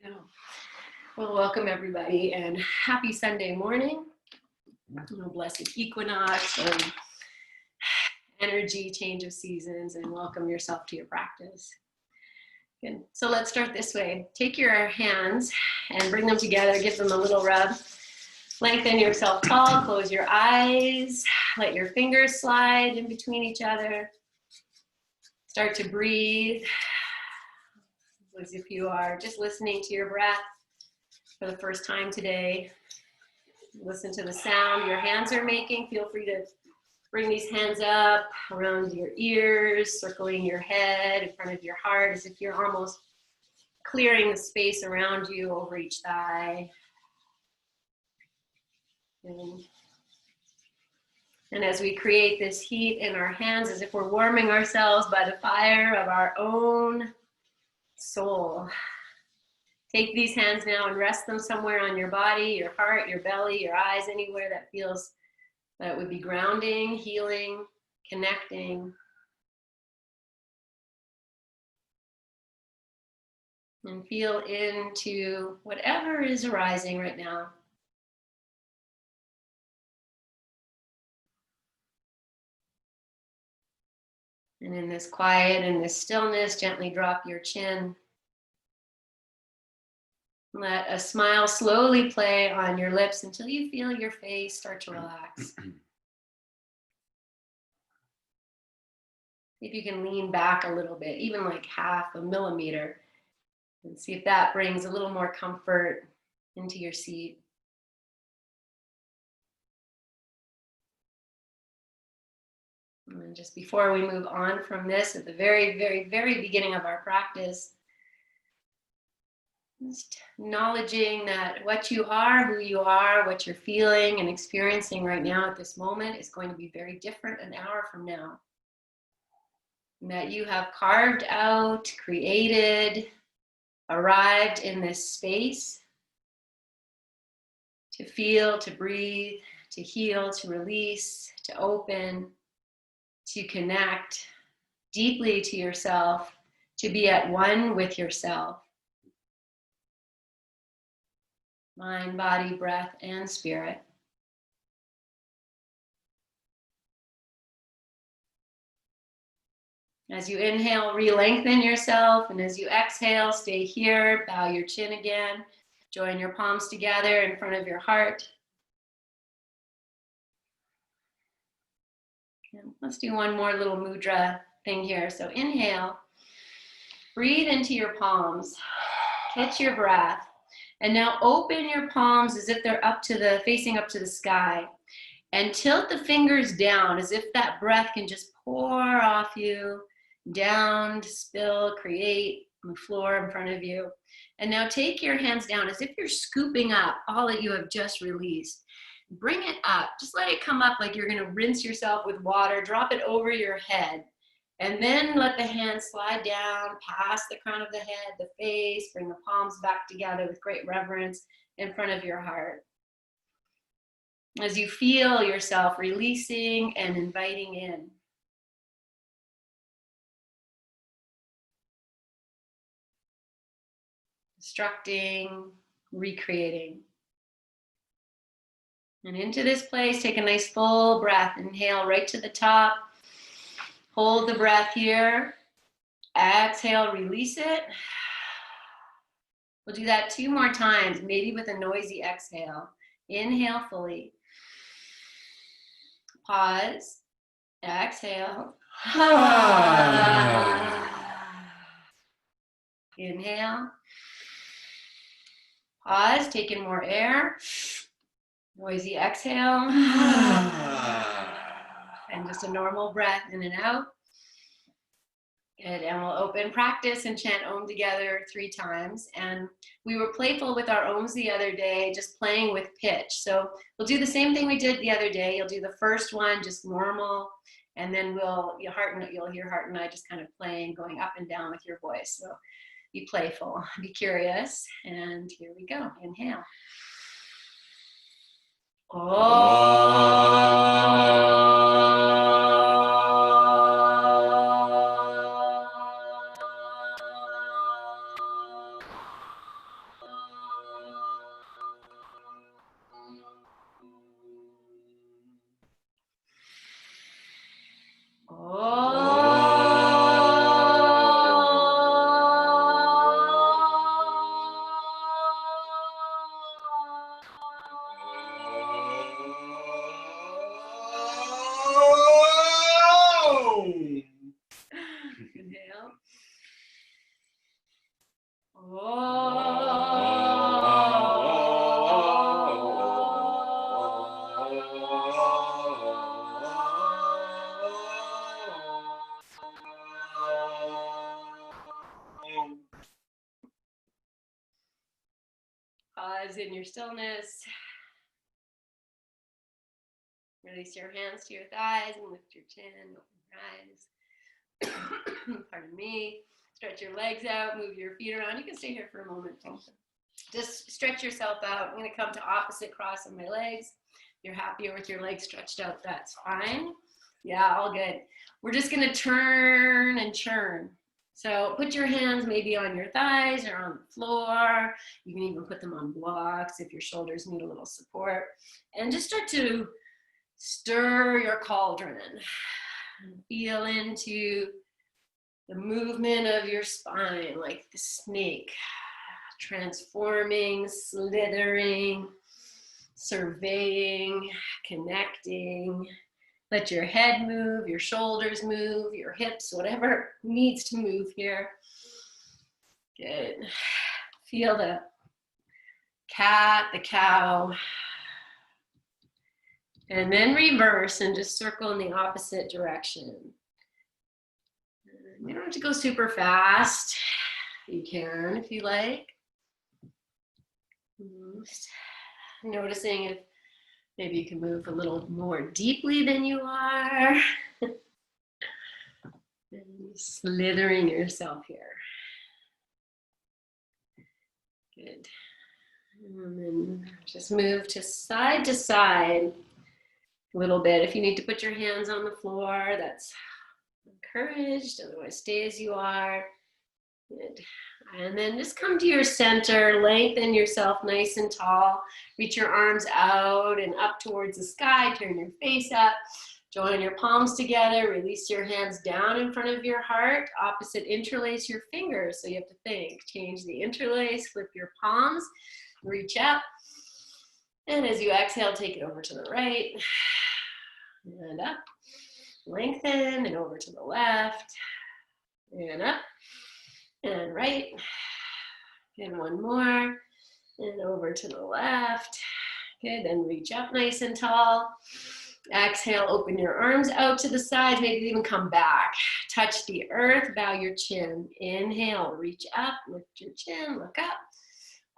Yeah. Well, welcome everybody and happy Sunday morning. Blessed equinox and energy, change of seasons, and welcome yourself to your practice. Good. So let's start this way. Take your hands and bring them together, give them a little rub. Lengthen yourself tall, close your eyes, let your fingers slide in between each other. Start to breathe as if you are just listening to your breath for the first time today. Listen to the sound your hands are making. Feel free to bring these hands up around your ears, circling your head in front of your heart, as if you're almost clearing the space around you over each thigh. And as we create this heat in our hands, as if we're warming ourselves by the fire of our own soul. Take these hands now and rest them somewhere on your body, your heart, your belly, your eyes, anywhere that feels that would be grounding, healing, connecting. And feel into whatever is arising right now. And in this quiet and this stillness, gently drop your chin. Let a smile slowly play on your lips until you feel your face start to relax. If you can lean back a little bit, even like half a millimeter, and see if that brings a little more comfort into your seat. And just before we move on from this, at the very, very, very beginning of our practice, just acknowledging that what you are, who you are, what you're feeling and experiencing right now at this moment is going to be very different an hour from now. And that you have carved out, created, arrived in this space to feel, to breathe, to heal, to release, to open, to connect deeply to yourself, to be at one with yourself. Mind, body, breath, and spirit. As you inhale, re-lengthen yourself, and as you exhale, stay here, bow your chin again, join your palms together in front of your heart. And let's do one more little mudra thing here. So inhale, breathe into your palms, catch your breath, and now open your palms as if they're facing up to the sky, and tilt the fingers down as if that breath can just pour off you, down, spill, create on the floor in front of you. And now take your hands down as if you're scooping up all that you have just released. Bring it up, just let it come up like you're gonna rinse yourself with water, drop it over your head. And then let the hands slide down past the crown of the head, the face, bring the palms back together with great reverence in front of your heart. As you feel yourself releasing and inviting in. Constructing, recreating. And into this place, take a nice full breath. Inhale right to the top. Hold the breath here. Exhale, release it. We'll do that 2 more times, maybe with a noisy exhale. Inhale fully. Pause. Exhale. Inhale. Pause, take in more air. Noisy exhale. And just a normal breath in and out. Good, and we'll open practice and chant Om together 3 times. And we were playful with our Oms the other day, just playing with pitch. So we'll do the same thing we did the other day. You'll do the first one, just normal. And then you'll hear Heart and I just kind of playing, going up and down with your voice. So be playful, be curious. And here we go, inhale. Pause in your stillness. Release your hands to your thighs and lift your chin, open your eyes. Pardon me. Stretch your legs out, move your feet around. You can stay here for a moment. Just stretch yourself out. I'm going to come to opposite cross on my legs. If you're happier with your legs stretched out, that's fine. Yeah, all good. We're just going to turn and churn. So put your hands maybe on your thighs or on the floor. You can even put them on blocks if your shoulders need a little support. And just start to stir your cauldron. Feel into the movement of your spine like the snake, transforming, slithering, surveying, connecting. Let your head move, your shoulders move, your hips, whatever needs to move here. Good. Feel the cat, the cow. And then reverse and just circle in the opposite direction. You don't have to go super fast. You can if you like. Just noticing if maybe you can move a little more deeply than you are. And slithering yourself here. Good. And then just move to side a little bit. If you need to put your hands on the floor, that's encouraged. Otherwise, stay as you are. Good. And then just come to your center, lengthen yourself nice and tall. Reach your arms out and up towards the sky. Turn your face up. Join your palms together. Release your hands down in front of your heart. Opposite, interlace your fingers. So you have to think. Change the interlace. Flip your palms. Reach up. And as you exhale, take it over to the right. And up. Lengthen and over to the left. And up. And right. And one more. And over to the left. Good. Then reach up nice and tall. Exhale, open your arms out to the sides. Maybe even come back. Touch the earth. Bow your chin. Inhale. Reach up. Lift your chin. Look up.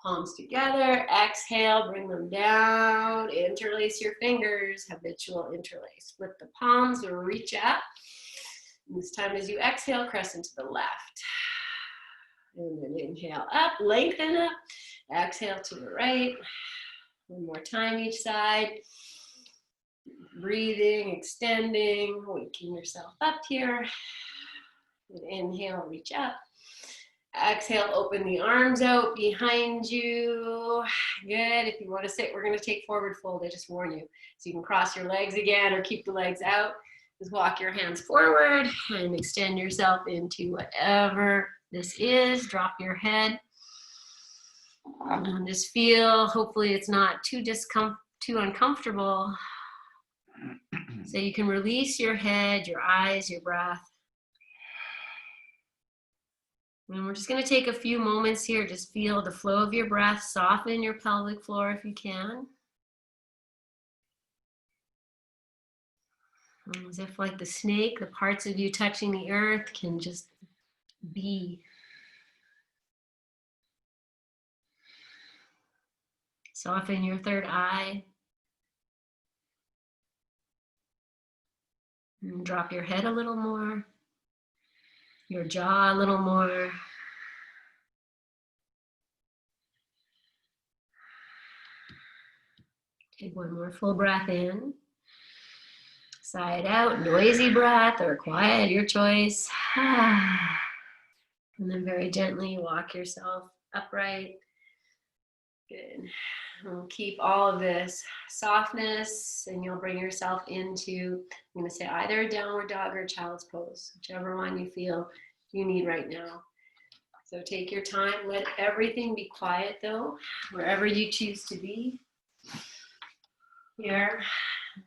Palms together. Exhale. Bring them down. Interlace your fingers. Habitual interlace. Flip the palms. Reach up. And this time as you exhale, crescent to the left. And then inhale up, lengthen up. Exhale to the right. One more time each side. Breathing, extending, waking yourself up here. And inhale, reach up. Exhale, open the arms out behind you. Good. If you want to sit, we're going to take forward fold. I just warn you. So you can cross your legs again or keep the legs out. Just walk your hands forward and extend yourself into whatever this is. Drop your head. And just feel, hopefully it's not too uncomfortable. So you can release your head, your eyes, your breath. And we're just going to take a few moments here. Just feel the flow of your breath. Soften your pelvic floor if you can. As if like the snake, the parts of you touching the earth can just be. Soften your third eye. And drop your head a little more. Your jaw a little more. Take one more full breath in. Sigh it out, noisy breath or quiet, your choice. And then very gently walk yourself upright. Good. We'll keep all of this softness and you'll bring yourself into, I'm going to say either a downward dog or a child's pose, whichever one you feel you need right now. So take your time, let everything be quiet though, wherever you choose to be. Here,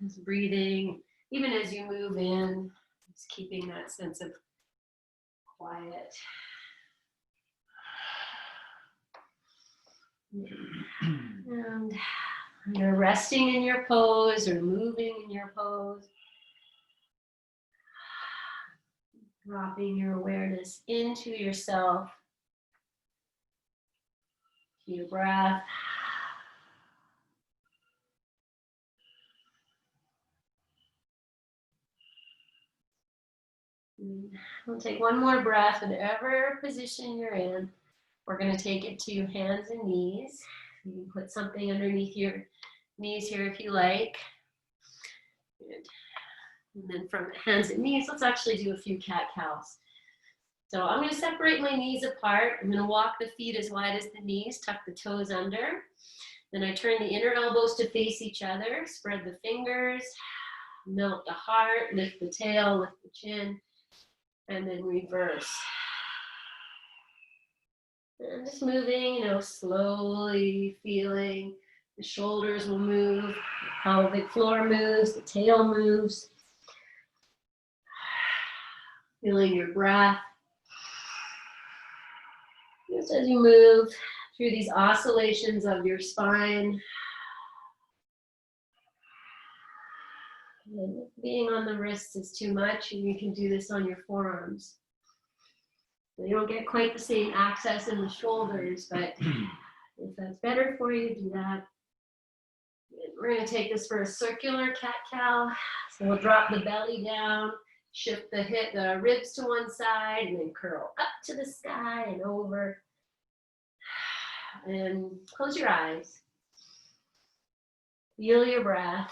just breathing, even as you move in, just keeping that sense of quiet. And you're resting in your pose or moving in your pose. Dropping your awareness into yourself, to your breath. And we'll take one more breath, whatever position you're in. We're going to take it to hands and knees. You can put something underneath your knees here if you like. Good. And then from hands and knees, let's actually do a few cat-cows. So I'm going to separate my knees apart. I'm going to walk the feet as wide as the knees, tuck the toes under. Then I turn the inner elbows to face each other, spread the fingers, melt the heart, lift the tail, lift the chin, and then reverse. And just moving, slowly feeling. The shoulders will move, the pelvic floor moves, the tail moves. Feeling your breath. Just as you move through these oscillations of your spine. And if being on the wrists is too much, you can do this on your forearms. So you don't get quite the same access in the shoulders, but if that's better for you, do that. We're going to take this for a circular cat-cow. So we'll drop the belly down, shift the ribs to one side, and then curl up to the sky and over. And close your eyes. Feel your breath.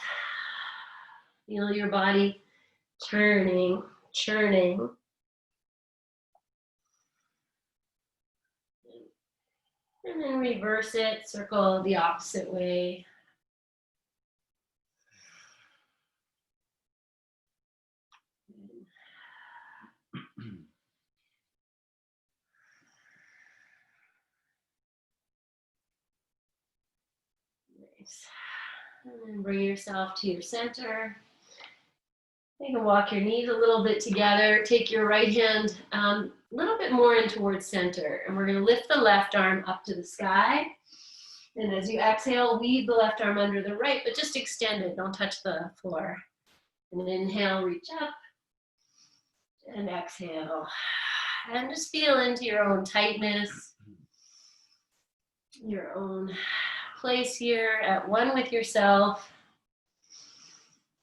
Feel your body turning, churning. And then reverse it, circle the opposite way. Nice. And then bring yourself to your center. You can walk your knees a little bit together. Take your right hand a little bit more in towards center. And we're going to lift the left arm up to the sky. And as you exhale, weave the left arm under the right, but just extend it. Don't touch the floor. And then inhale, reach up. And exhale. And just feel into your own tightness. Your own place here at one with yourself.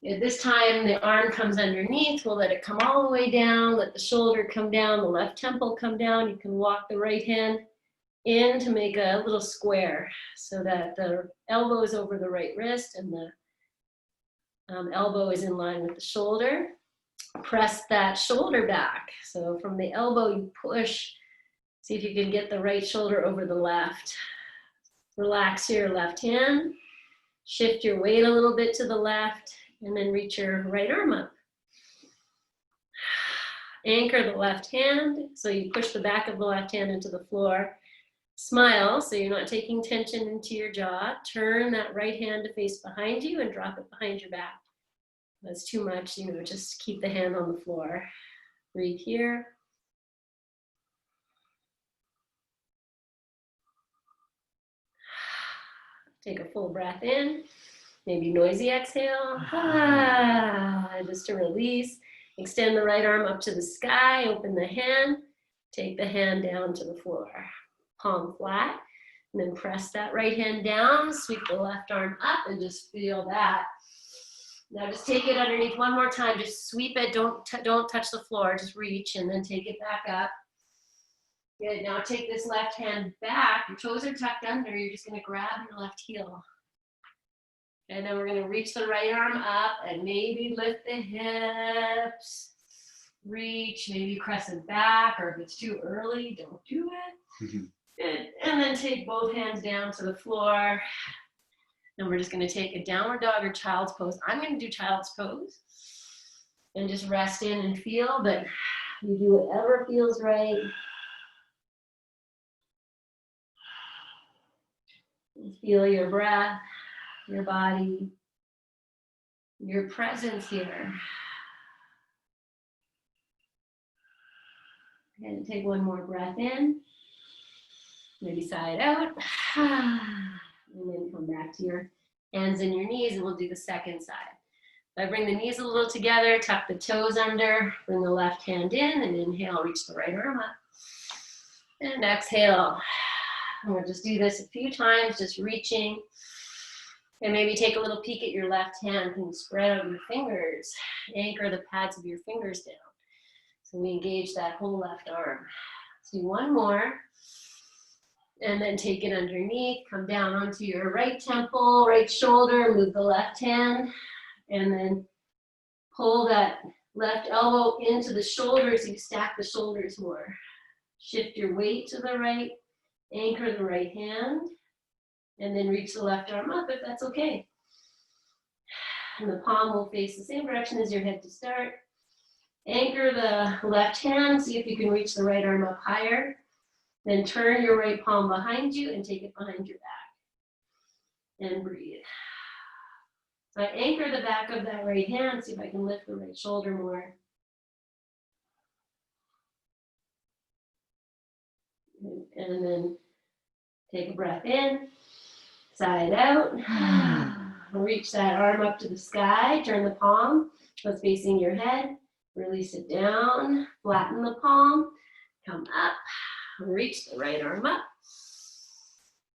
At this time, the arm comes underneath. We'll let it come all the way down. Let the shoulder come down, the left temple come down. You can walk the right hand in to make a little square so that the elbow is over the right wrist and the elbow is in line with the shoulder. Press that shoulder back. So from the elbow, you push. See if you can get the right shoulder over the left. Relax your left hand. Shift your weight a little bit to the left. And then reach your right arm up. Anchor the left hand, so you push the back of the left hand into the floor. Smile, so you're not taking tension into your jaw. Turn that right hand to face behind you and drop it behind your back. If that's too much, just keep the hand on the floor. Breathe here. Take a full breath in. Maybe noisy exhale, just to release. Extend the right arm up to the sky, open the hand, take the hand down to the floor. Palm flat, and then press that right hand down, sweep the left arm up, and just feel that. Now just take it underneath one more time, just sweep it, don't touch the floor, just reach, and then take it back up. Good, now take this left hand back, your toes are tucked under, you're just gonna grab your left heel. And then we're going to reach the right arm up and maybe lift the hips. Reach, maybe crescent back, or if it's too early, don't do it. Good. And then take both hands down to the floor. And we're just going to take a downward dog or child's pose. I'm going to do child's pose. And just rest in and feel, but you do whatever feels right. And feel your breath. Your body, your presence here. And take one more breath in. Maybe side out. And then come back to your hands and your knees, and we'll do the second side. I bring the knees a little together, tuck the toes under, bring the left hand in, and inhale, reach the right arm up. And exhale. And we'll just do this a few times, just reaching. And maybe take a little peek at your left hand. Can you spread out your fingers? Anchor the pads of your fingers down. So we engage that whole left arm. Let's do one more. And then take it underneath. Come down onto your right temple, right shoulder. Move the left hand. And then pull that left elbow into the shoulders. You stack the shoulders more. Shift your weight to the right. Anchor the right hand. And then reach the left arm up if that's okay. And the palm will face the same direction as your head to start. Anchor the left hand. See if you can reach the right arm up higher. Then turn your right palm behind you and take it behind your back. And breathe. So I anchor the back of that right hand, see if I can lift the right shoulder more. And then take a breath in, side out. Reach that arm up to the sky, turn the palm, so it's facing your head. Release it down, flatten the palm, come up, reach the right arm up.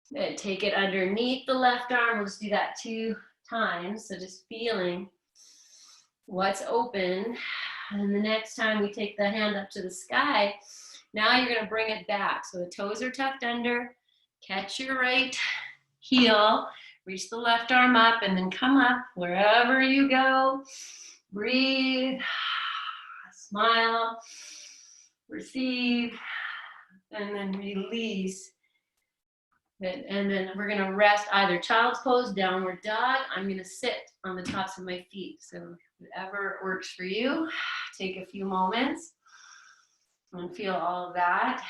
Then take it underneath the left arm. We'll just do that 2 times, so just feeling what's open. And the next time we take the hand up to the sky, now you're going to bring it back. So the toes are tucked under, catch your right heel, reach the left arm up, and then come up wherever you go. Breathe, smile, receive, and then release. And then we're going to rest either child's pose, downward dog. I'm going to sit on the tops of my feet. So whatever works for you, take a few moments and feel all of that.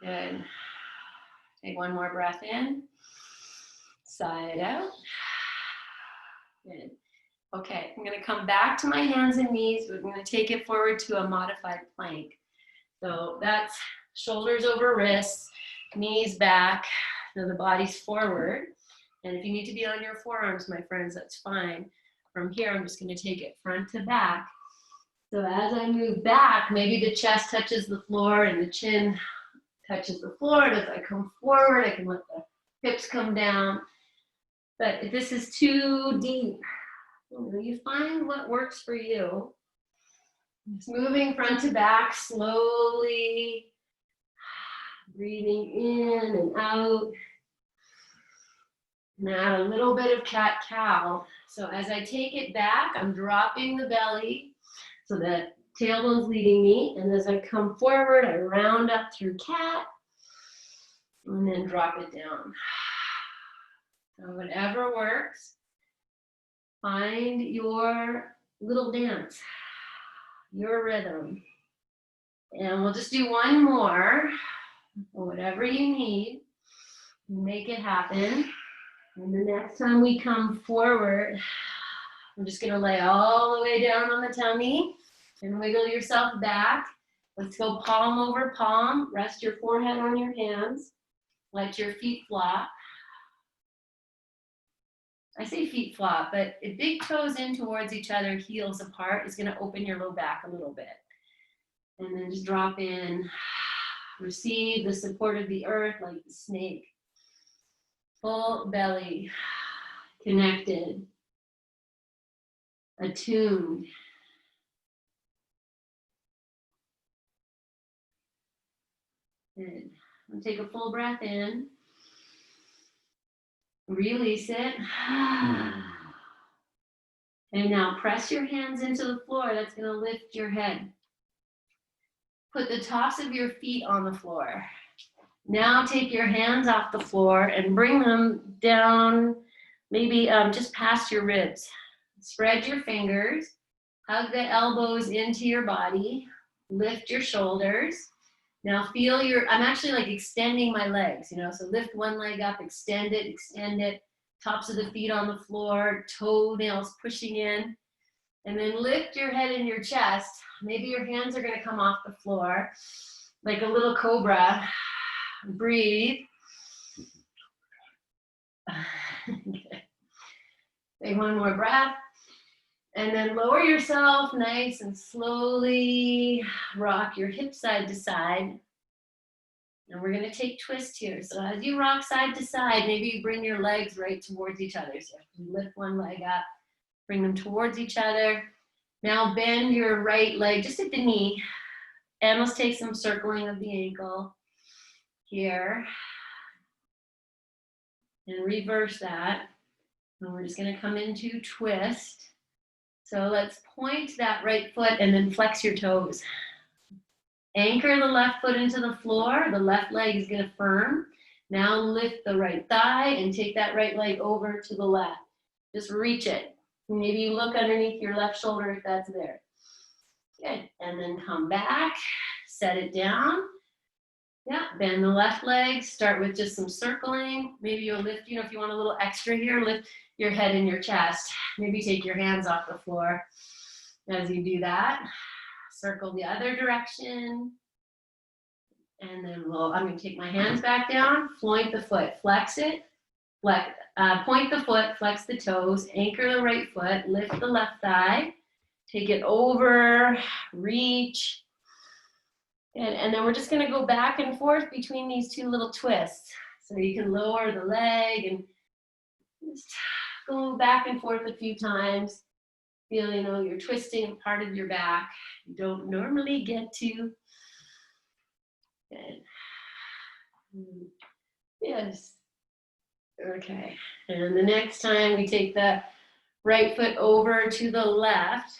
Good. Take one more breath in. Side out. Good. Okay, I'm going to come back to my hands and knees. We're going to take it forward to a modified plank. So that's shoulders over wrists, knees back, so the body's forward. And if you need to be on your forearms, my friends, that's fine. From here, I'm just going to take it front to back. So as I move back, maybe the chest touches the floor and the chin touches the floor. And as I come forward, I can let the hips come down. But if this is too deep, you find what works for you. Just moving front to back slowly. Breathing in and out. And add a little bit of cat-cow. So as I take it back, I'm dropping the belly so that tailbone's leading me. And as I come forward, I round up through cat and then drop it down. So whatever works, find your little dance, your rhythm. And we'll just do one more. Whatever you need, make it happen. And the next time we come forward, I'm just going to lay all the way down on the tummy and wiggle yourself back. Let's go palm over palm. Rest your forehead on your hands. Let your feet flop. I say feet flop, but if big toes in towards each other, heels apart, is going to open your low back a little bit. And then just drop in. Receive the support of the earth like the snake. Full belly, connected, attuned. Good. I'll take a full breath in. Release it. And now press your hands into the floor. That's going to lift your head. Put the tops of your feet on the floor. Now take your hands off the floor and bring them down, maybe just past your ribs. Spread your fingers. Hug the elbows into your body. Lift your shoulders. Now feel I'm actually like extending my legs, so lift one leg up, extend it. Tops of the feet on the floor, toenails pushing in. And then lift your head and your chest. Maybe your hands are going to come off the floor. like a little cobra. Breathe. Okay. Take one more breath. And then lower yourself nice and slowly. Rock your hips side to side. And we're going to take twist here. So as you rock side to side, maybe you bring your legs right towards each other. So you lift one leg up, bring them towards each other. Now bend your right leg just at the knee. And let's take some circling of the ankle here. And reverse that. And we're just going to come into twist. So let's point that right foot and then flex your toes. Anchor the left foot into the floor. The left leg is going to firm. Now lift the right thigh and take that right leg over to the left. Just reach it. Maybe you look underneath your left shoulder if that's there. Good. And then come back. Set it down. Yeah, bend the left leg. Start with just some circling. Maybe you'll lift, if you want a little extra here, lift your head and your chest. Maybe take your hands off the floor as you do that. Circle the other direction. And then I'm going to take my hands back down, point the foot, flex it, point the foot, flex the toes, anchor the right foot, lift the left thigh, take it over, reach. And then we're just going to go back and forth between these two little twists. So you can lower the leg and just go back and forth a few times. Feel, you're twisting part of your back. You don't normally get to. Good. Yes. Okay. And the next time we take the right foot over to the left.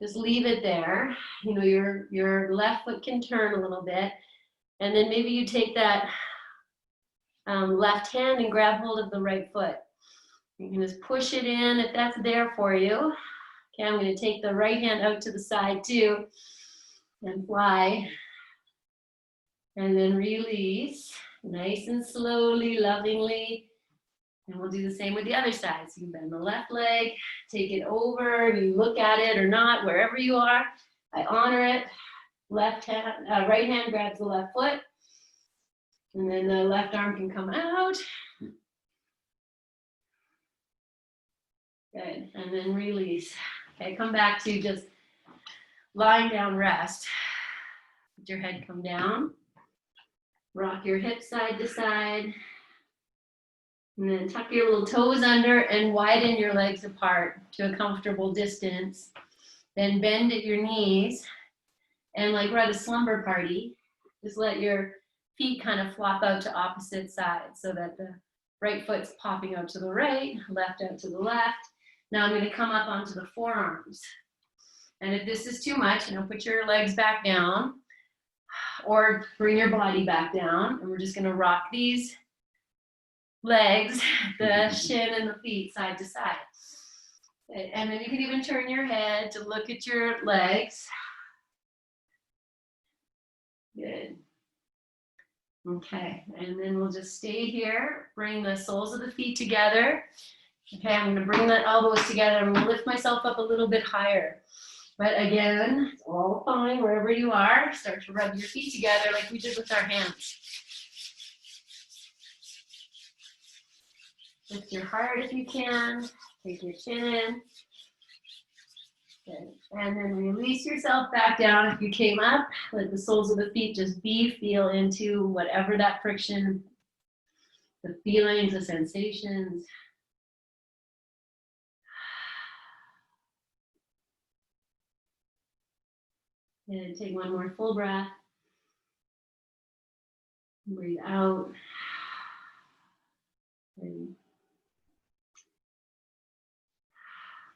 Just leave it there. Your left foot can turn a little bit. And then maybe you take that left hand and grab hold of the right foot. You can just push it in if that's there for you. Okay, I'm going to take the right hand out to the side too and fly. And then release, nice and slowly, lovingly. And we'll do the same with the other side. So you bend the left leg, take it over, you look at it or not, wherever you are. I honor it. Right hand grabs the left foot. And then the left arm can come out. Good, and then release. Okay, come back to just lying down, rest. Let your head come down. Rock your hips side to side. And then tuck your little toes under and widen your legs apart to a comfortable distance. Then bend at your knees. And like we're at a slumber party, just let your feet kind of flop out to opposite sides so that the right foot's popping out to the right, left out to the left. Now I'm going to come up onto the forearms. And if this is too much, put your legs back down or bring your body back down. And we're just going to rock these legs, the shin and the feet side to side. And then you can even turn your head to look at your legs. Good. Okay, and then we'll just stay here. Bring the soles of the feet together. Okay, I'm going to bring the elbows together. I'm going to lift myself up a little bit higher. But again, it's all fine wherever you are. Start to rub your feet together like we did with our hands. Lift your heart if you can. Take your chin in. Good. And then release yourself back down. If you came up, let the soles of the feet just feel into whatever that friction, the feelings, the sensations. And take one more full breath. Breathe out. And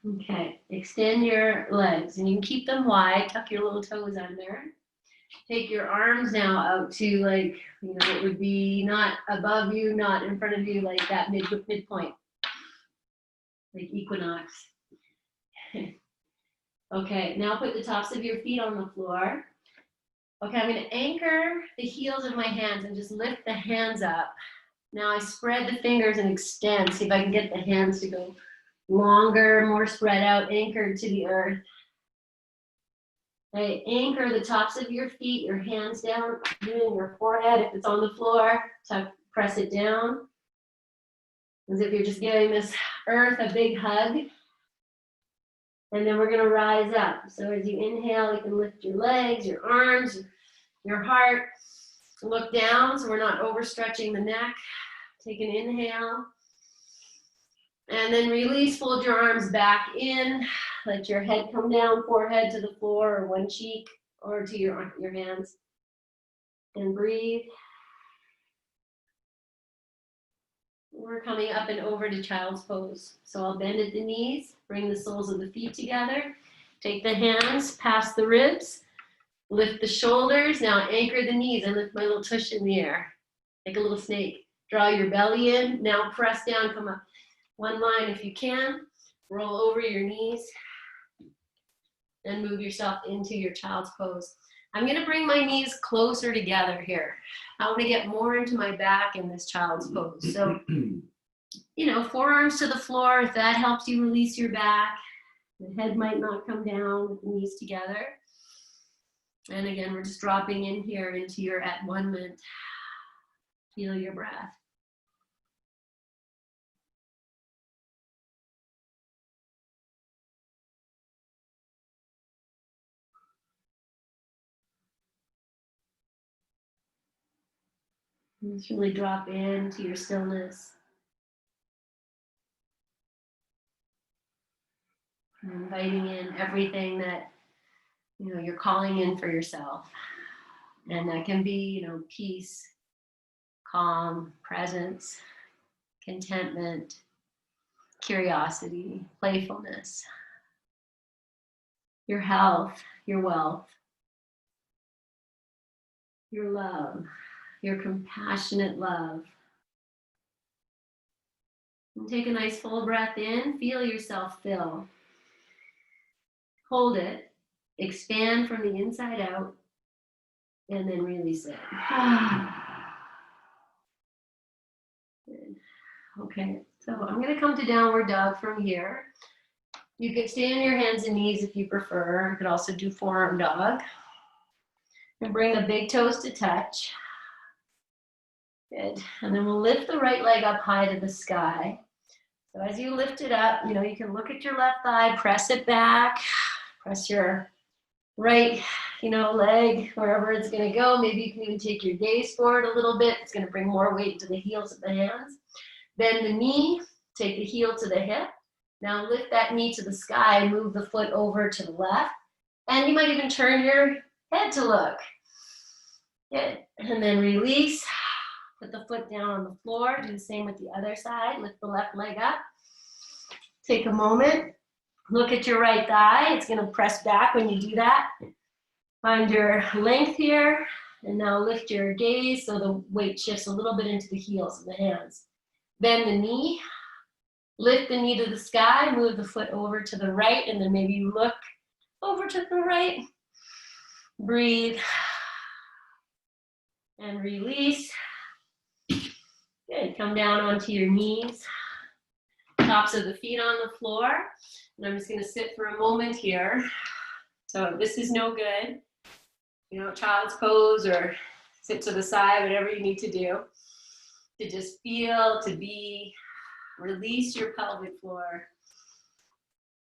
okay, extend your legs and you can keep them wide, tuck your little toes under. Take your arms now out to it would be not above you, not in front of you, like that midpoint, like equinox. Okay, now put the tops of your feet on the floor. Okay, I'm going to anchor the heels of my hands and just lift the hands up. Now I spread the fingers and extend. See if I can get the hands to go longer, more spread out, anchored to the earth. Right, anchor the tops of your feet, your hands down, doing your forehead. If it's on the floor, press it down. As if you're just giving this earth a big hug. And then we're gonna rise up. So as you inhale, you can lift your legs, your arms, your heart. Look down so we're not overstretching the neck. Take an inhale. And then release, fold your arms back in. Let your head come down, forehead to the floor, or one cheek, or to your hands. And breathe. We're coming up and over to child's pose. So I'll bend at the knees, bring the soles of the feet together. Take the hands past the ribs. Lift the shoulders. Now anchor the knees and lift my little tush in the air. Like a little snake. Draw your belly in. Now press down, come up. One line if you can. Roll over your knees. And move yourself into your child's pose. I'm gonna bring my knees closer together here. I wanna get more into my back in this child's pose. So, forearms to the floor. If that helps you release your back. The head might not come down with the knees together. And again, we're just dropping in here into your at 1 minute. Feel your breath. Just really drop into your stillness. And inviting in everything that you're calling in for yourself. And that can be, peace, calm, presence, contentment, curiosity, playfulness, your health, your wealth, your love, your compassionate love. And take a nice full breath in, feel yourself fill. Hold it, expand from the inside out, and then release it. Good. Okay, so I'm gonna come to downward dog from here. You could stay on your hands and knees if you prefer. You could also do forearm dog. And bring the big toes to touch. Good. And then we'll lift the right leg up high to the sky. So as you lift it up, you can look at your left thigh, press it back, press your right, leg, wherever it's gonna go. Maybe you can even take your gaze forward a little bit. It's gonna bring more weight to the heels of the hands. Bend the knee, take the heel to the hip. Now lift that knee to the sky, move the foot over to the left. And you might even turn your head to look. Good. And then release. Put the foot down on the floor. Do the same with the other side. Lift the left leg up. Take a moment. Look at your right thigh. It's going to press back when you do that. Find your length here. And now lift your gaze so the weight shifts a little bit into the heels of the hands. Bend the knee. Lift the knee to the sky. Move the foot over to the right. And then maybe you look over to the right. Breathe. And release. Good. Come down onto your knees. Tops of the feet on the floor. And I'm just going to sit for a moment here. So if this is no good, child's pose or sit to the side, whatever you need to do. To just feel, to be, release your pelvic floor.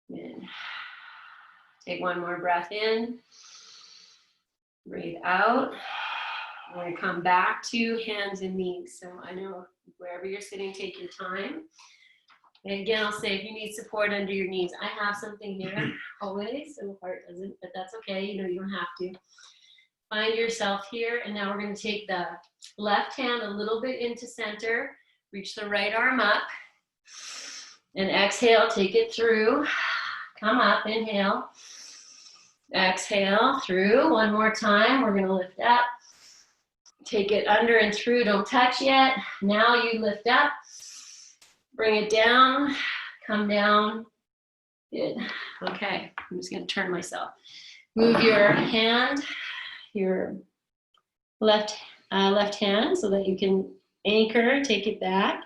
Good. Take one more breath in. Breathe out. We're going to come back to hands and knees. So I know wherever you're sitting, take your time. And again, I'll say if you need support under your knees, I have something here always, so heart doesn't, but that's okay. You don't have to. Find yourself here, and now we're going to take the left hand a little bit into center. Reach the right arm up. And exhale, take it through. Come up, inhale. Exhale, through. One more time. We're going to lift up. Take it under and through, don't touch yet. Now you lift up, bring it down, come down. Good. Okay, I'm just gonna turn myself. Move your hand, your left hand so that you can anchor, take it back.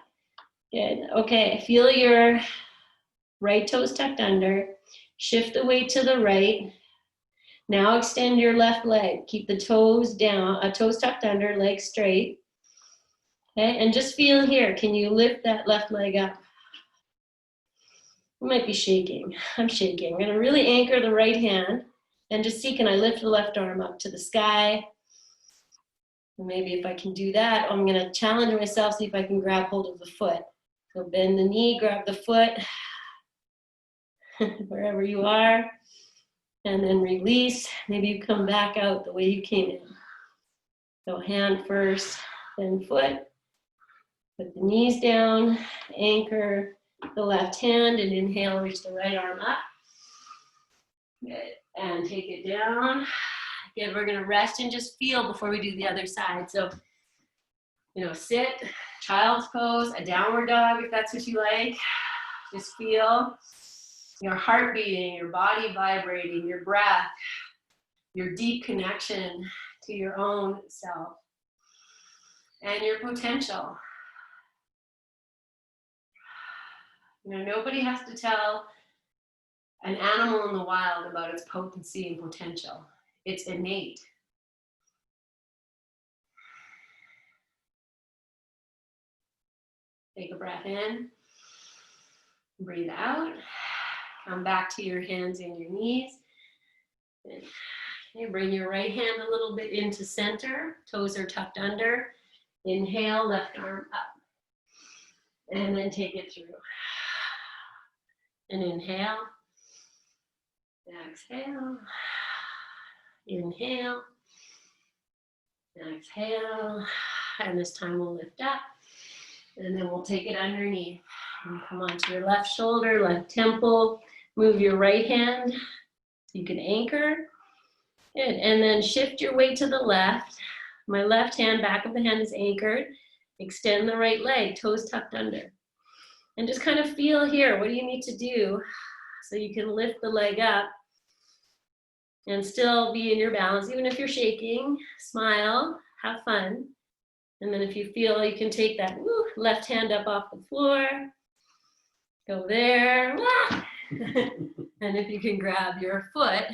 Good. Okay, feel your right toes tucked under. Shift the weight to the right. Now extend your left leg. Keep the toes down, toes tucked under, legs straight. Okay, and just feel here. Can you lift that left leg up? You might be shaking. I'm shaking. I'm going to really anchor the right hand and just see, can I lift the left arm up to the sky? And maybe if I can do that, I'm going to challenge myself, see if I can grab hold of the foot. So bend the knee, grab the foot, wherever you are, and then release. Maybe you come back out the way you came in. So hand first, then foot. Put the knees down, anchor the left hand, and inhale, reach the right arm up. Good. And take it down. Again, we're gonna rest and just feel before we do the other side. So, sit, child's pose, a downward dog if that's what you like. Just feel your heart beating, your body vibrating, your breath, your deep connection to your own self and your potential. Nobody has to tell an animal in the wild about its potency and potential. It's innate. Take a breath in, breathe out, come back to your hands and your knees. Okay, bring your right hand a little bit into center, toes are tucked under. Inhale, left arm up. And then take it through. And inhale, exhale, inhale, exhale, and this time we'll lift up, and then we'll take it underneath. And come onto your left shoulder, left temple, move your right hand so you can anchor. Good, and then shift your weight to the left. My left hand, back of the hand is anchored. Extend the right leg, toes tucked under. And just kind of feel here, what do you need to do so you can lift the leg up and still be in your balance, even if you're shaking. Smile, have fun. And then if you feel you can take that left hand up off the floor, go there. And if you can grab your foot,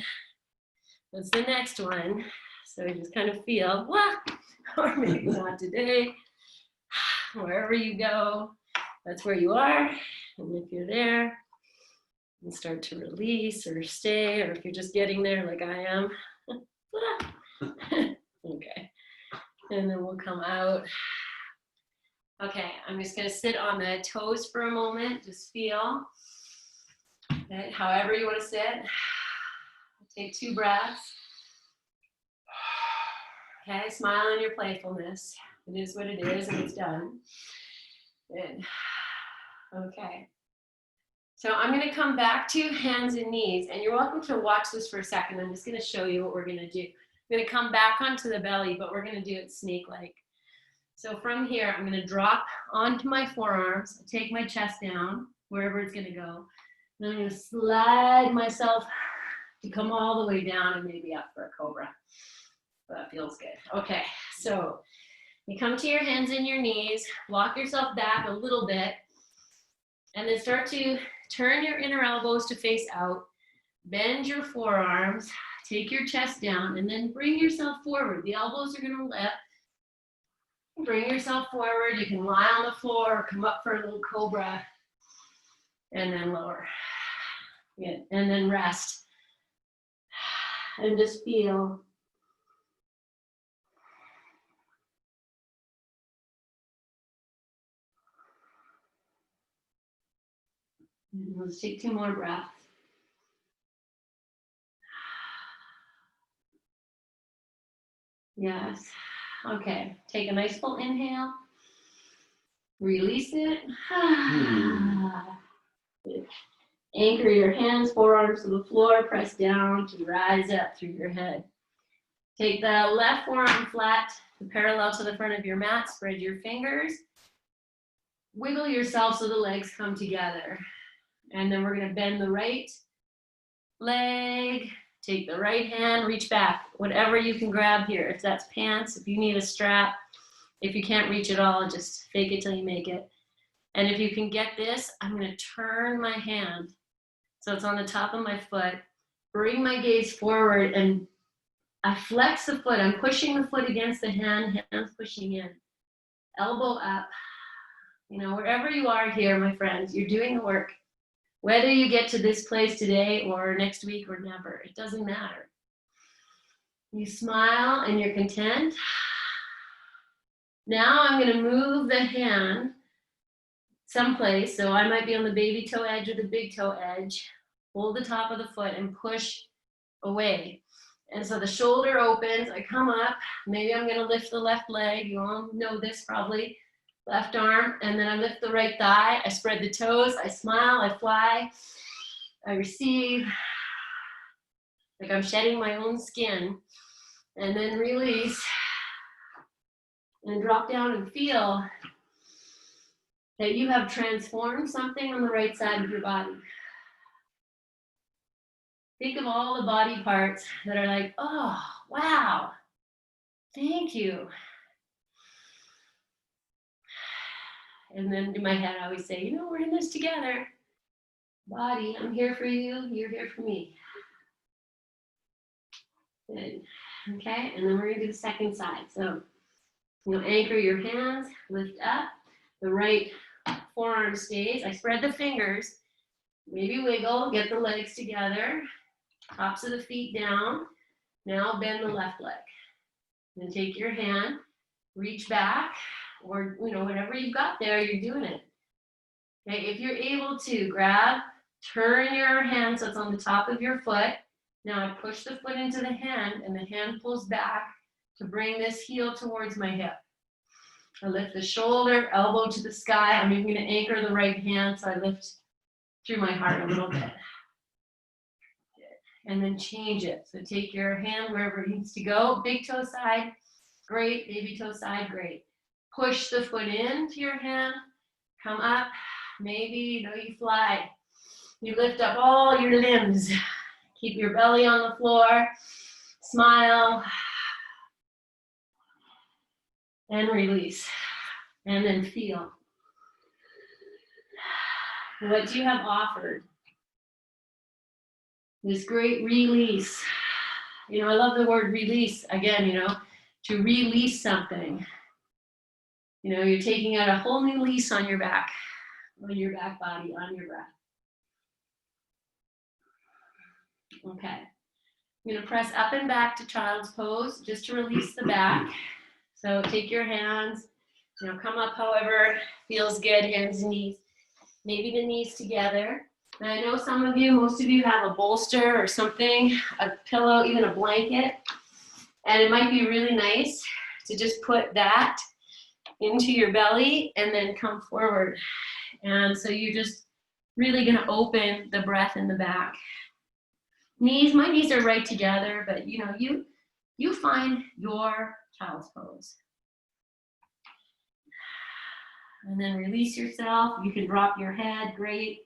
that's the next one. So you just kind of feel, or maybe not today, wherever you go. That's where you are, and if you're there, you start to release or stay, or if you're just getting there like I am. Okay, and then we'll come out. Okay, I'm just gonna sit on the toes for a moment, just feel. Okay, however you wanna sit. Take 2 breaths. Okay, smile in your playfulness. It is what it is, and it's done. Good. Okay. So I'm going to come back to hands and knees, and you're welcome to watch this for a second. I'm just going to show you what we're going to do. I'm going to come back onto the belly, but we're going to do it snake-like. So from here, I'm going to drop onto my forearms, take my chest down, wherever it's going to go. Then I'm going to slide myself to come all the way down and maybe up for a cobra. That feels good. Okay, so you come to your hands and your knees, walk yourself back a little bit, and then start to turn your inner elbows to face out, bend your forearms, take your chest down, and then bring yourself forward. The elbows are gonna lift. Bring yourself forward. You can lie on the floor or come up for a little cobra, and then lower. Good. And then rest. And just feel. Let's take 2 more breaths. Yes. Okay. Take a nice full inhale. Release it. Anchor your hands, forearms to the floor. Press down to rise up through your head. Take the left forearm flat, parallel to the front of your mat. Spread your fingers. Wiggle yourself so the legs come together. And then we're going to bend the right leg. Take the right hand, reach back. Whatever you can grab here. If that's pants, if you need a strap. If you can't reach at all, just fake it till you make it. And if you can get this, I'm going to turn my hand so it's on the top of my foot. bring my gaze forward and I flex the foot. I'm pushing the foot against the hand, hands pushing in. Elbow up. You know, wherever you are here, my friends, you're doing the work. Whether you get to this place today or next week or never, it doesn't matter. You smile and you're content. Now I'm going to move the hand someplace. So I might be on the baby toe edge or the big toe edge. Hold the top of the foot and push away. And so the shoulder opens, I come up, maybe I'm gonna lift the left leg, you all know this probably, left arm, and then I lift the right thigh, I spread the toes, I smile, I fly, I receive, like I'm shedding my own skin, and then release, and drop down and feel that you have transformed something on the right side of your body. Think of all the body parts that are like, oh, wow, thank you. And then in my head, I always say, you know, we're in this together. Body, I'm here for you, you're here for me. Good. Okay, and then we're gonna do the second side. So you'll anchor your hands, lift up. The right forearm stays. I spread the fingers. Maybe wiggle, get the legs together. Tops of the feet down. Now bend the left leg. Then take your hand, reach back, or you know, whatever you've got there, you're doing it. Okay, if you're able to grab, turn your hand so it's on the top of your foot. Now I push the foot into the hand and the hand pulls back to bring this heel towards my hip. I lift the shoulder, elbow to the sky. I'm even going to anchor the right hand so I lift through my heart a little bit. And then change it. So take your hand wherever it needs to go. Big toe side, great. Baby toe side, great. Push the foot into your hand. Come up. Maybe, you know, you fly. You lift up all your limbs. Keep your belly on the floor. Smile. And release. And then feel. What you have offered. This great release. You know, I love the word release. Again, you know, to release something. You know, you're taking out a whole new lease on your back body, on your breath. Okay. I'm going to press up and back to child's pose just to release the back. So take your hands, you know, come up however feels good, hands and knees. Maybe the knees together. And I know some of you, most of you have a bolster or something, a pillow, even a blanket. And it might be really nice to just put that into your belly and then come forward. And so you're just really going to open the breath in the back. Knees, my knees are right together, but you know, you find your child's pose. And then release yourself. You can drop your head, great.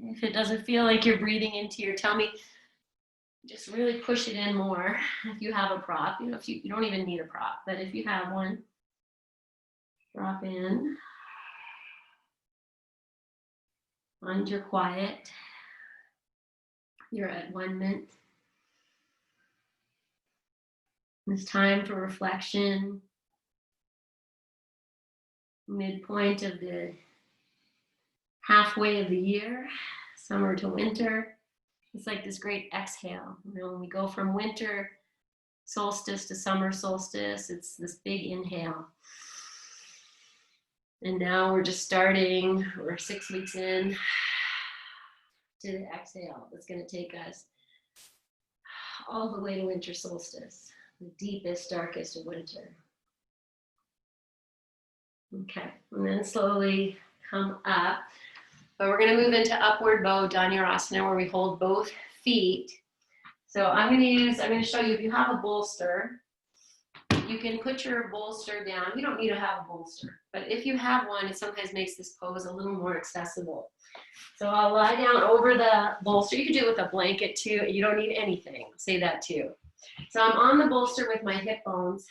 If it doesn't feel like you're breathing into your tummy, just really push it in more. If you have a prop, you know, if you don't even need a prop, but if you have one, drop in. Find your quiet. You're at 1 minute. It's time for reflection. Midpoint of the halfway of the year, summer to winter. It's like this great exhale. You know, when we go from winter solstice to summer solstice, it's this big inhale. And now we're just starting, we're 6 weeks in to the exhale. That's going to take us all the way to winter solstice, the deepest, darkest of winter. Okay, and then slowly come up. But we're going to move into upward bow Dhanurasana where we hold both feet. So I'm going to show you, if you have a bolster, you can put your bolster down. You don't need to have a bolster, but if you have one, it sometimes makes this pose a little more accessible. So I'll lie down over the bolster. You could do it with a blanket too. You don't need anything. I'll say that too. So I'm on the bolster with my hip bones.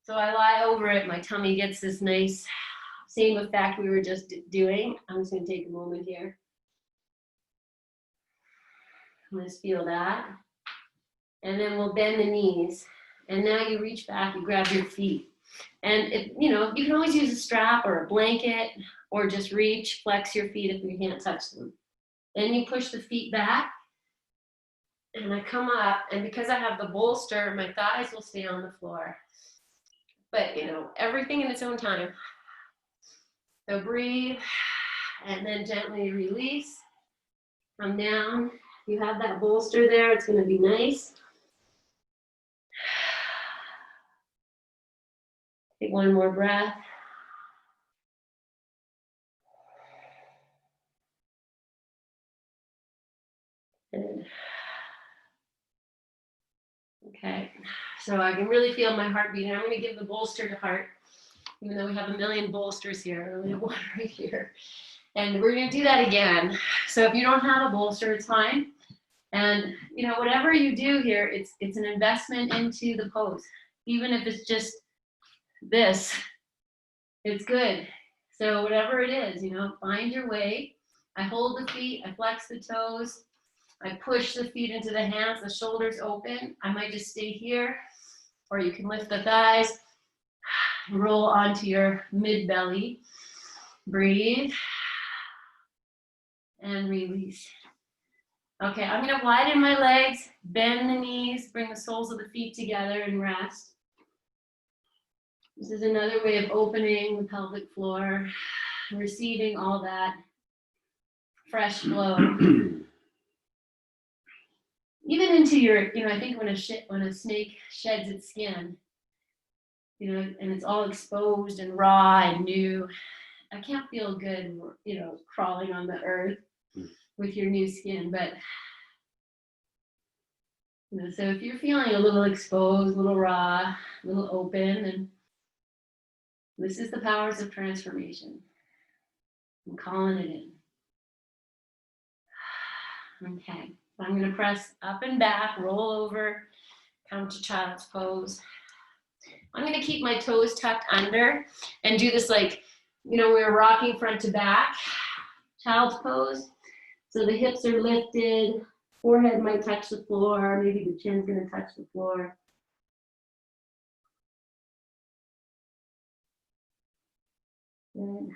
So I lie over it. My tummy gets this nice, same effect we were just doing. I'm just going to take a moment here. Let's feel that. And then we'll bend the knees. And now you reach back, you grab your feet. And you can always use a strap or a blanket, or just reach, flex your feet if you can't touch them. Then you push the feet back, and I come up, and because I have the bolster, my thighs will stay on the floor. But everything in its own time. So breathe, and then gently release. Come down. You have that bolster there, it's going to be nice. Take one more breath. Good. Okay, so I can really feel my heart beating. I'm going to give the bolster to heart, even though we have a million bolsters here. I only have one right here. And we're going to do that again. So if you don't have a bolster, it's fine. And whatever you do here, it's an investment into the pose. Even if it's just this, it's good. So whatever it is, find your way. I hold the feet, I flex the toes, I push the feet into the hands, the shoulders open. I might just stay here, or you can lift the thighs, roll onto your mid belly, breathe, and release. Okay, I'm going to widen my legs, bend the knees, bring the soles of the feet together and rest. This is another way of opening the pelvic floor, receiving all that fresh flow. Even into your, I think when a snake sheds its skin, and it's all exposed and raw and new, I can't feel good, crawling on the earth with your new skin. But, so if you're feeling a little exposed, a little raw, a little open, then this is the powers of transformation. I'm calling it in. Okay, so I'm going to press up and back, roll over, come to child's pose. I'm going to keep my toes tucked under and do this like, we're rocking front to back, child's pose. So the hips are lifted, forehead might touch the floor, maybe the chin's going to touch the floor. Good.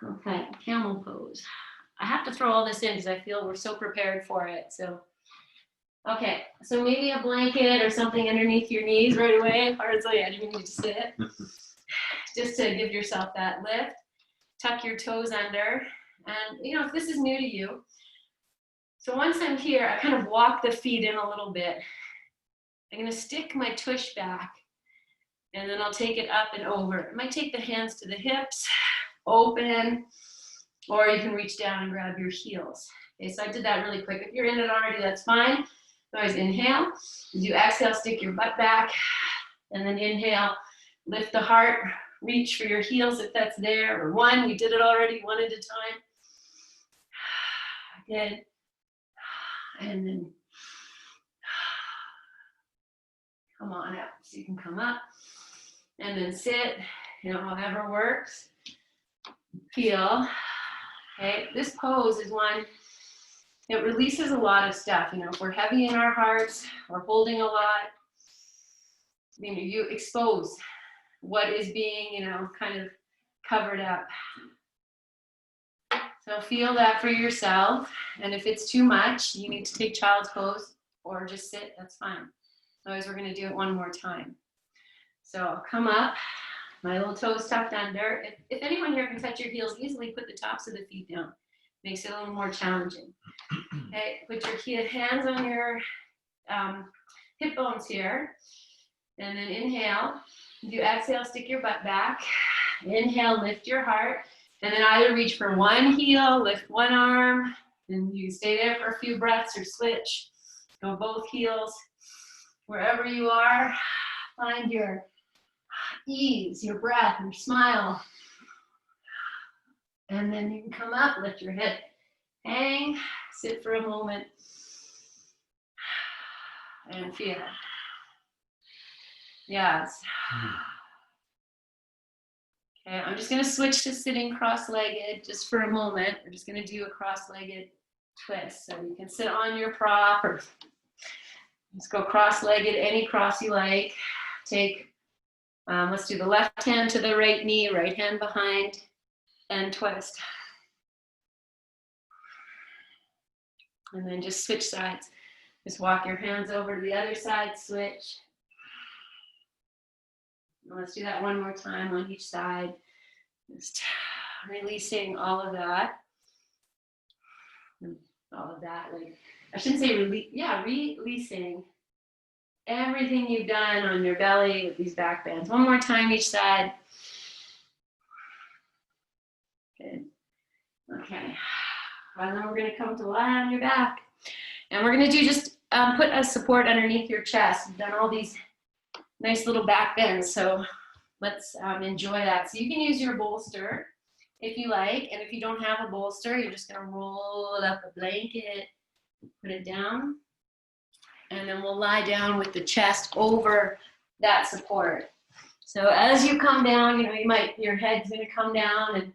Okay, camel pose. I have to throw all this in because I feel we're so prepared for it. So, okay, so maybe a blanket or something underneath your knees right away. Or it's like, I didn't need to sit. Just to give yourself that lift. Tuck your toes under. And, if this is new to you, so once I'm here, I kind of walk the feet in a little bit. I'm going to stick my tush back, and then I'll take it up and over. I might take the hands to the hips, open, or you can reach down and grab your heels. Okay, so I did that really quick. If you're in it already, that's fine. Always inhale. As you exhale, stick your butt back, and then inhale, lift the heart, reach for your heels if that's there, or one. We did it already, one at a time. Good. And then come on up. So you can come up and then sit, however works. Feel. Okay, this pose is one that releases a lot of stuff. If we're heavy in our hearts, we're holding a lot, you expose what is being, kind of covered up. So feel that for yourself. And if it's too much, you need to take child's pose or just sit, that's fine. Otherwise, we're going to do it one more time. So I'll come up, my little toes tucked under. If anyone here can touch your heels easily, put the tops of the feet down. Makes it a little more challenging. Okay, put your hands on your hip bones here. And then inhale. If you exhale, stick your butt back. Inhale, lift your heart. And then either reach for one heel, lift one arm, and you stay there for a few breaths or switch. Go both heels. Wherever you are, find your ease, your breath, your smile. And then you can come up, lift your hip, hang, sit for a moment, and feel. Yes. Okay, I'm just going to switch to sitting cross-legged just for a moment. We're just going to do a cross-legged twist. So you can sit on your prop or just go cross-legged, any cross you like. Take, let's do the left hand to the right knee, right hand behind, and twist. And then just switch sides. Just walk your hands over to the other side, switch. Let's do that one more time on each side. Just releasing all of that. All of that, like, I shouldn't say releasing everything you've done on your belly with these back bends. One more time each side. Good. Okay. And then we're going to come to lie on your back. And we're going to do just put a support underneath your chest. We've done all these nice little back bends, so let's enjoy that. So you can use your bolster if you like, and if you don't have a bolster, you're just going to roll up a blanket, put it down, and then we'll lie down with the chest over that support. So as you come down, your head's going to come down, and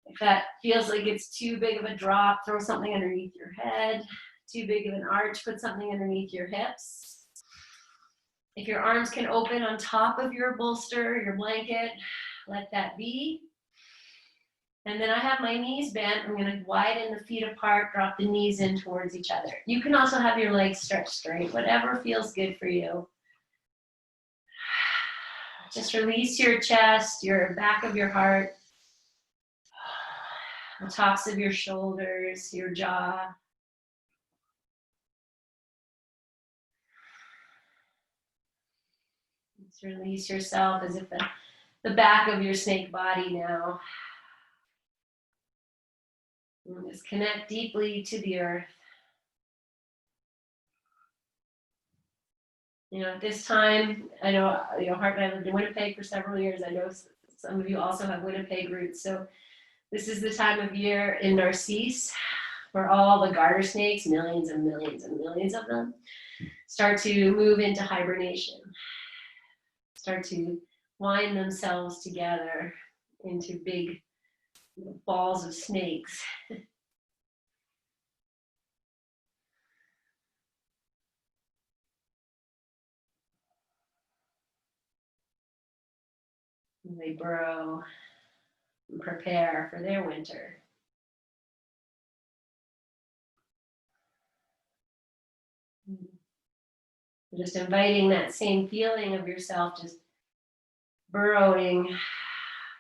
if that feels like it's too big of a drop, throw something underneath your head. Too big of an arch, put something underneath your hips. If your arms can open on top of your bolster, your blanket, let that be. And then I have my knees bent. I'm going to widen the feet apart, drop the knees in towards each other. You can also have your legs stretched straight, whatever feels good for you. Just release your chest, your back of your heart, the tops of your shoulders, your jaw. Just release yourself as if the back of your snake body now. And just connect deeply to the earth. At this time, I know, Hart and I lived in Winnipeg for several years. I know some of you also have Winnipeg roots. So this is the time of year in Narcisse where all the garter snakes, millions and millions and millions of them, start to move into hibernation. Start to wind themselves together into big balls of snakes. They burrow and prepare for their winter. Just inviting that same feeling of yourself, just burrowing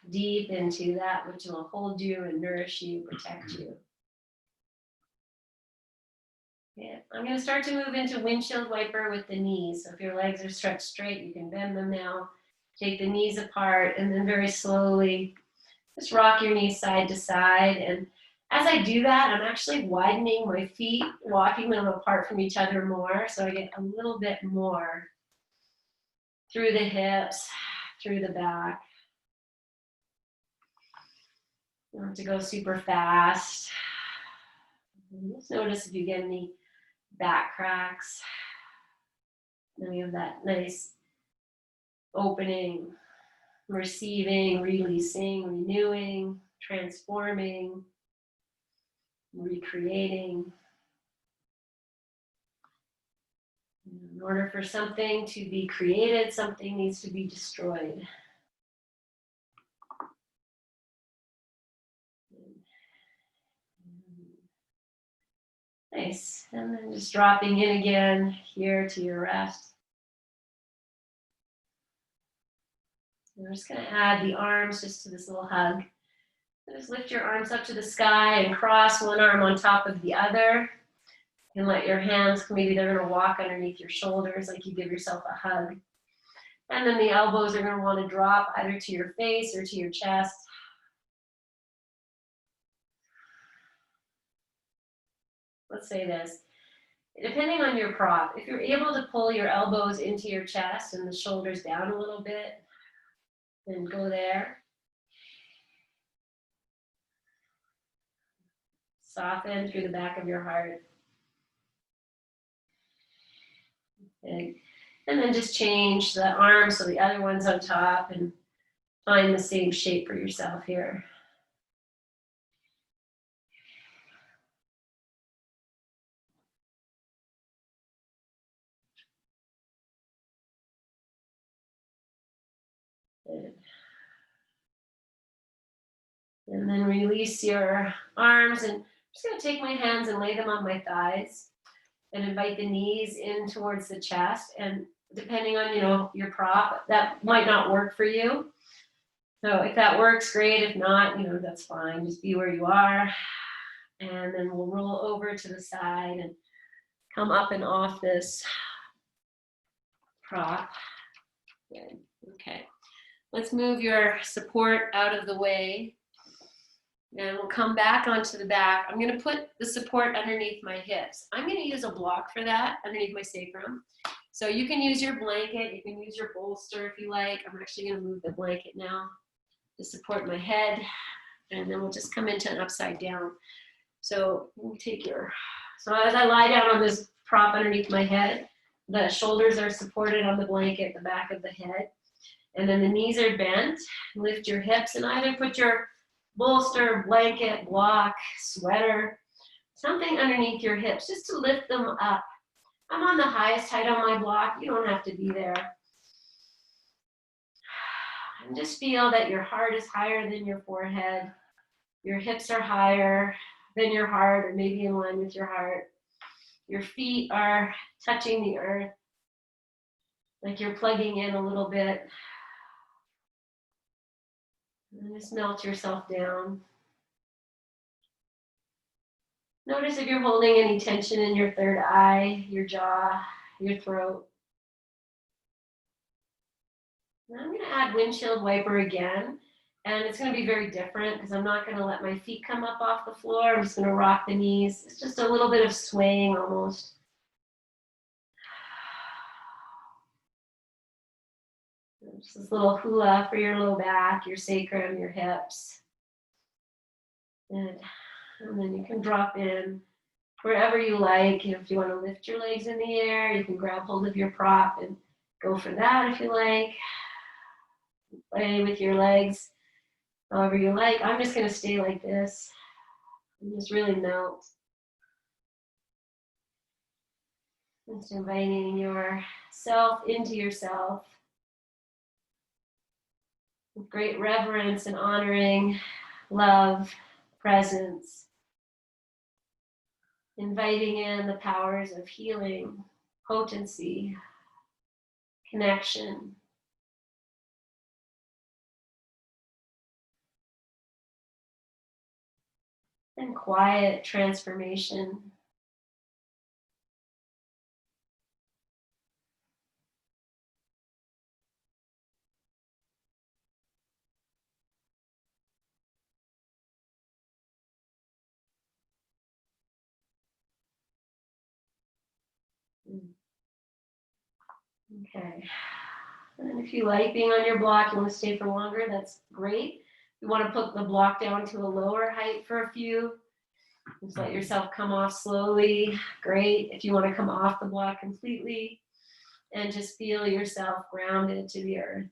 deep into that which will hold you and nourish you, protect you. Yeah. I'm going to start to move into windshield wiper with the knees. So if your legs are stretched straight, you can bend them now. Take the knees apart and then very slowly just rock your knees side to side. And as I do that, I'm actually widening my feet, walking them apart from each other more. So I get a little bit more through the hips, through the back. You don't have to go super fast. Just notice if you get any back cracks. Then we have that nice opening, receiving, releasing, renewing, transforming, recreating. In order for something to be created, something needs to be destroyed. Nice. And then just dropping in again here to your rest. We're just going to add the arms just to this little hug. Just lift your arms up to the sky and cross one arm on top of the other. You can let your hands, maybe they're going to walk underneath your shoulders like you give yourself a hug. And then the elbows are going to want to drop either to your face or to your chest. Let's say this. Depending on your prop, if you're able to pull your elbows into your chest and the shoulders down a little bit, then go there. Soften through the back of your heart. And then just change the arms so the other one's on top and find the same shape for yourself here. And then release your arms, and I'm just going to take my hands and lay them on my thighs and invite the knees in towards the chest. And depending on, your prop, that might not work for you. So if that works, great. If not, that's fine. Just be where you are. And then we'll roll over to the side and come up and off this prop. Good. Okay. Let's move your support out of the way. And we'll come back onto the back. I'm going to put the support underneath my hips. I'm going to use a block for that underneath my sacrum. So you can use your blanket. You can use your bolster if you like. I'm actually going to move the blanket now to support my head. And then we'll just come into an upside down. So we'll so as I lie down on this prop underneath my head, the shoulders are supported on the blanket, the back of the head. And then the knees are bent. Lift your hips and either put your bolster, blanket, block, sweater, something underneath your hips just to lift them up. I'm on the highest height on my block. You don't have to be there. And just feel that your heart is higher than your forehead. Your hips are higher than your heart, or maybe in line with your heart. Your feet are touching the earth, like you're plugging in a little bit. And just melt yourself down. Notice if you're holding any tension in your third eye, your jaw, your throat. Now I'm going to add Windshield Wiper again. And it's going to be very different because I'm not going to let my feet come up off the floor. I'm just going to rock the knees. It's just a little bit of swaying almost. Just this little hula for your low back, your sacrum, your hips. And then you can drop in wherever you like. If you want to lift your legs in the air, you can grab hold of your prop and go for that if you like. Play with your legs however you like. I'm just going to stay like this and just really melt. Just inviting yourself into yourself with great reverence and honoring, love, presence. Inviting in the powers of healing, potency, connection. And quiet transformation. Okay. And if you like being on your block, you want to stay for longer, that's great. You want to put the block down to a lower height for a few. Just let yourself come off slowly. Great. If you want to come off the block completely and just feel yourself grounded to the earth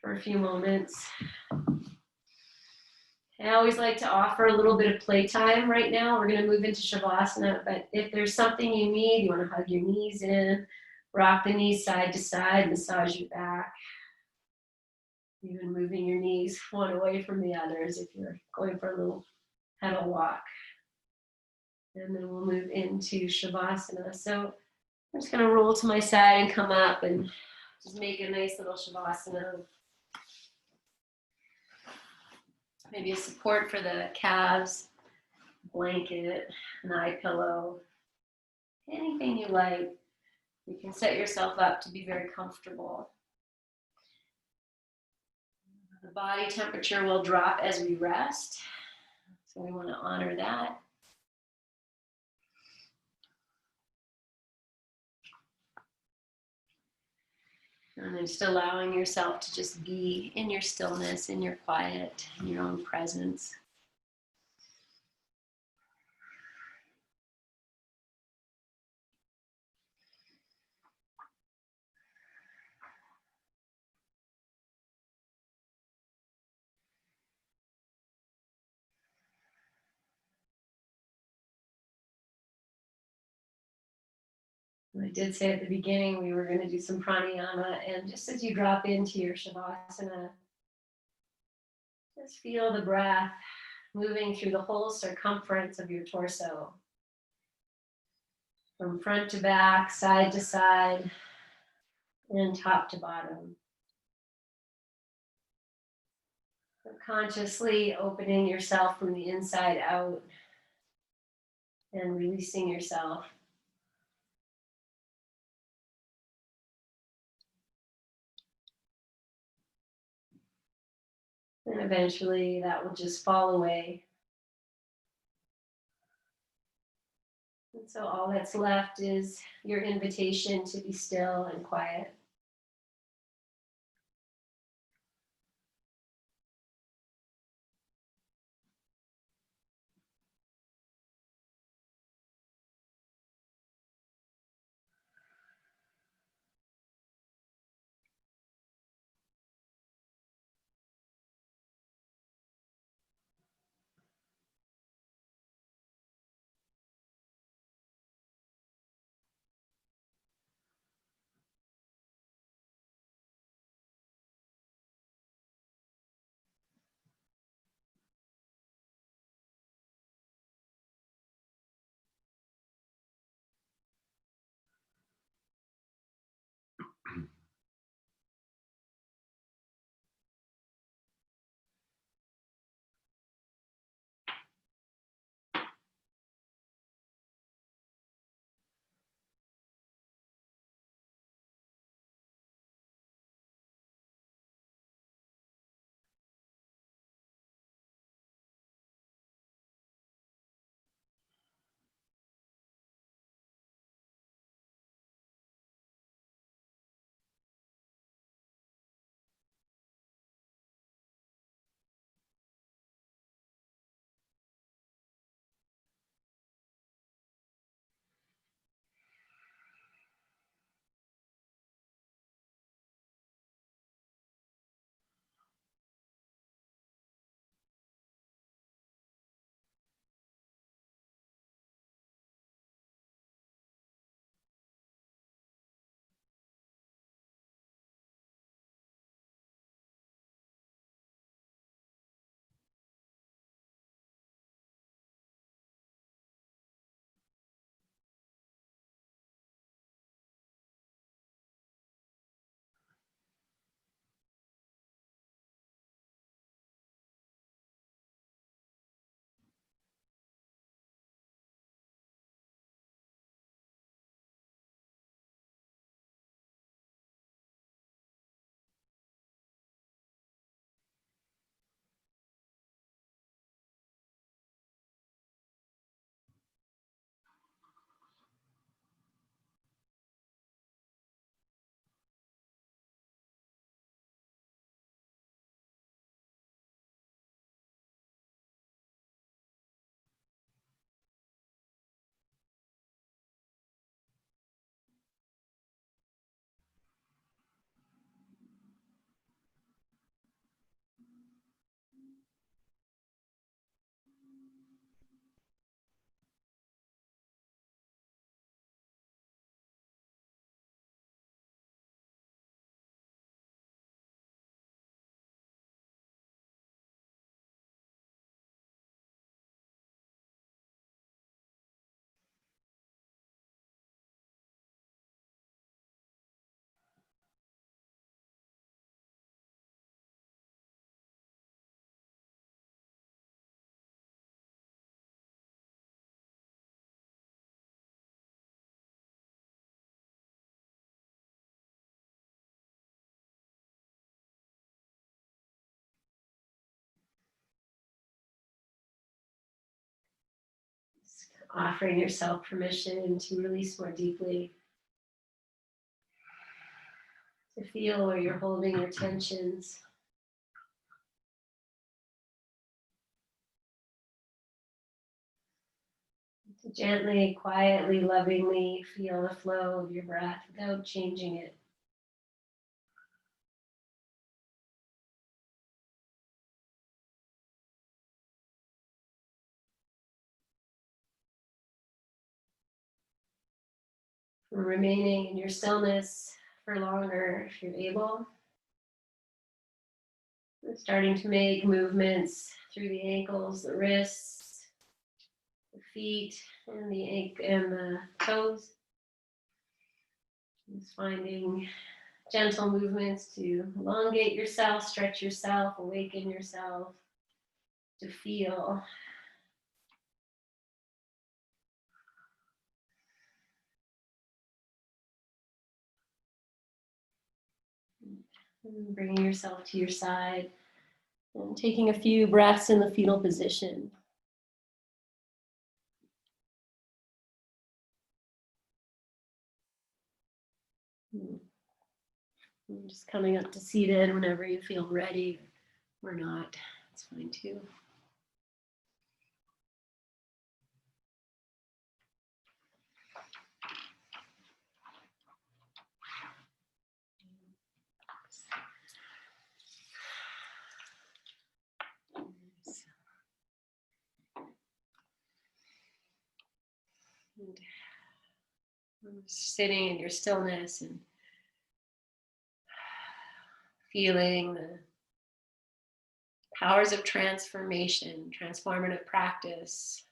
for a few moments. I always like to offer a little bit of playtime right now. We're going to move into Shavasana, but if there's something you need, you want to hug your knees in, rock the knees side to side, massage your back. Even moving your knees one away from the others if you're going for a little pedal walk. And then we'll move into Shavasana. So I'm just going to roll to my side and come up and just make a nice little Shavasana. Maybe a support for the calves, blanket, an eye pillow, anything you like. You can set yourself up to be very comfortable. The body temperature will drop as we rest, so we want to honor that. And then just allowing yourself to just be in your stillness, in your quiet, in your own presence. I did say at the beginning we were going to do some pranayama, and just as you drop into your Shavasana, Just feel the breath moving through the whole circumference of your torso, from front to back, side to side, and top to bottom. Consciously opening yourself from the inside out and releasing yourself. And eventually that will just fall away. And so all that's left is your invitation to be still and quiet. Offering yourself permission to release more deeply, to feel where you're holding your tensions. To gently, quietly, lovingly feel the flow of your breath without changing it. Remaining in your stillness for longer if you're able. We're starting to make movements through the ankles, the wrists, the feet, and the toes. Just finding gentle movements to elongate yourself, stretch yourself, awaken yourself to feel. And bringing yourself to your side and taking a few breaths in the fetal position. And just coming up to seated whenever you feel ready or not. That's fine too. And sitting in your stillness and feeling the powers of transformation, transformative practice,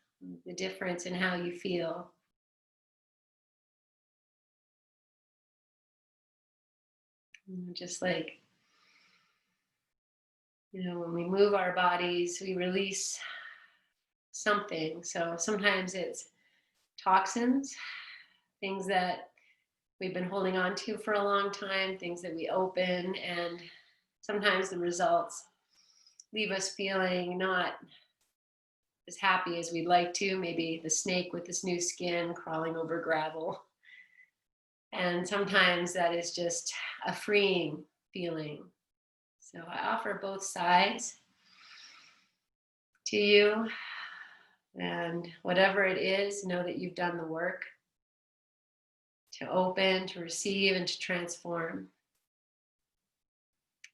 the difference in how you feel. Just like, when we move our bodies, we release something. So sometimes it's toxins, things that we've been holding on to for a long time, things that we open, and sometimes the results leave us feeling not as happy as we'd like to. Maybe the snake with this new skin crawling over gravel. And sometimes that is just a freeing feeling. So I offer both sides to you. And whatever it is, know that you've done the work to open, to receive, and to transform.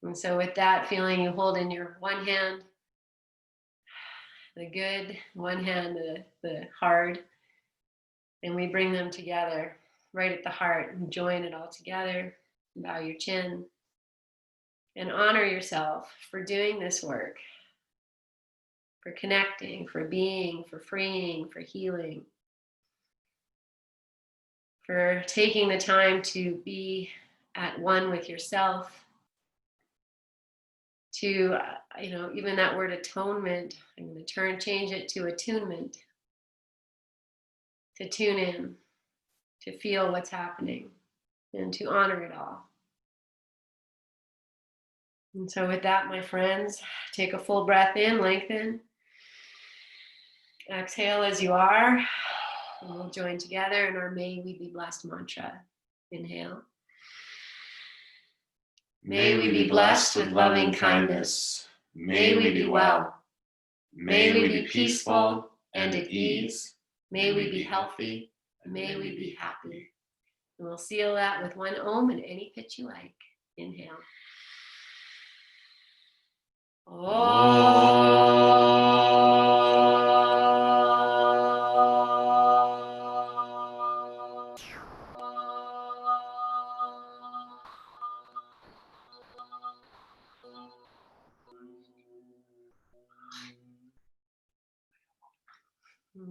And so with that feeling, you hold in your one hand the good, one hand the hard, and we bring them together right at the heart and join it all together. Bow your chin and honor yourself for doing this work, for connecting, for being, for freeing, for healing, for taking the time to be at one with yourself, to, even that word atonement, I'm going to change it to attunement, to tune in, to feel what's happening, and to honor it all. And so with that, my friends, take a full breath in, lengthen. Exhale as you are. And we'll join together in our May We Be Blessed mantra. Inhale. May we be blessed with loving kindness. May we be well. May we be peaceful and at ease. May we be healthy. May we be happy. And we'll seal that with one Om in any pitch you like. Inhale.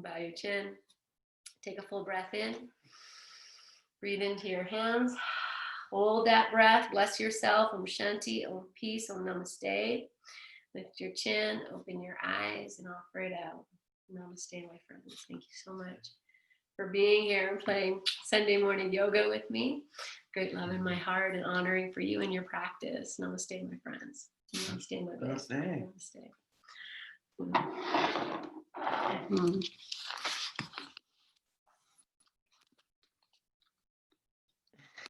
Bow your chin. Take a full breath in. Breathe into your hands. Hold that breath. Bless yourself. Om Shanti, Om Peace, Om Namaste. Lift your chin, open your eyes, and offer it out. Namaste, my friends. Thank you so much for being here and playing Sunday morning yoga with me. Great love in my heart and honoring for you and your practice. Namaste, my friends. Namaste, my best. Namaste. Namaste.